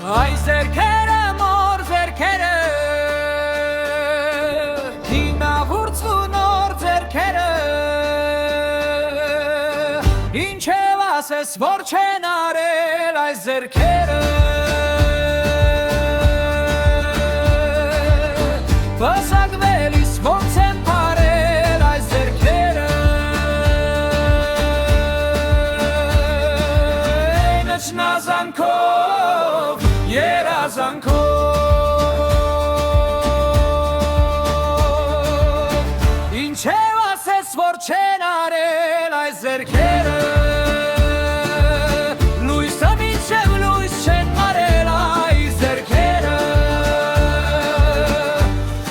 Ay zerkere mor zerkere Hina vurțunor zerkere Inčeva se svorčenare Ay zerkere Pasak velis voncem pare Ay zerkere Nech nazankov Yerazanko Inčeva se svorčenare Ay zerkere Luisa minčev Luis čenare Ay zerkere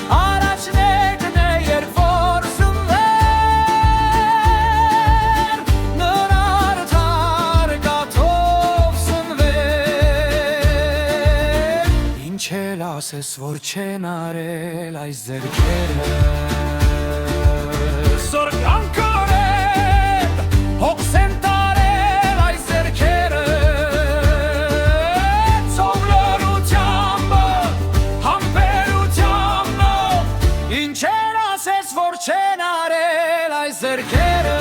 Aračnek nejer forsum ver Nărartar gatovsun ver Inčela se svorčenare Ay zerkere Sorgankored, hoksentarel, ay zerkere Ծովլորությամբ, համբերությամբ Ինչերա սես որ չեն արել, ay zerkere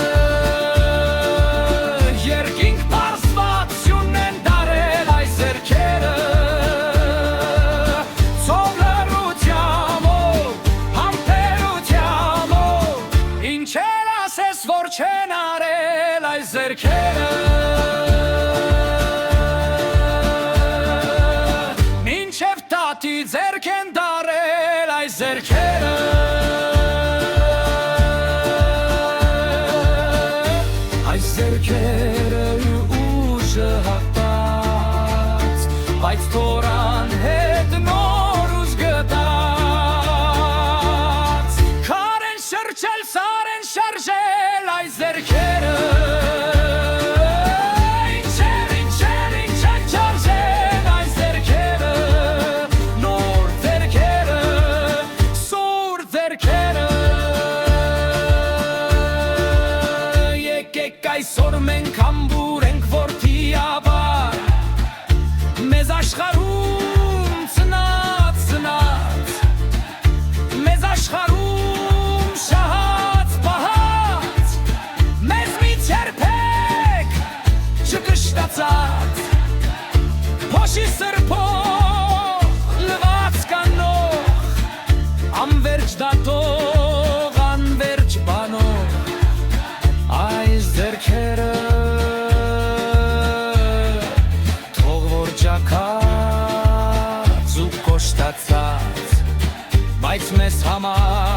Երկինք պարզվածություն են դարել, ay zerkere Չեն արել այս զերքերը Մինչև տատի ձերք են դարել այս զերքերը Այս զերքերը ուժը հատած Բայց թորան հետ նոր ուժ գտած Քարեն շրջել, սարեն շարժել Ay zerkere İnçer çarjen Ay zerkere Nor zerkere Sur zerkere Եկեք այսօր մենք համբուր ենք որդի ավար Մեզ աշխարհում ծնած Մեզ աշխարհում շահած պահած Մեզ մի չերպեք չկշտացած Փոշի սրբող լված կանող Անվերջ դատող, անվերջ բանող Այս ձերքերը թող որ ջաքած ու կոշտացած Բայց մեզ համար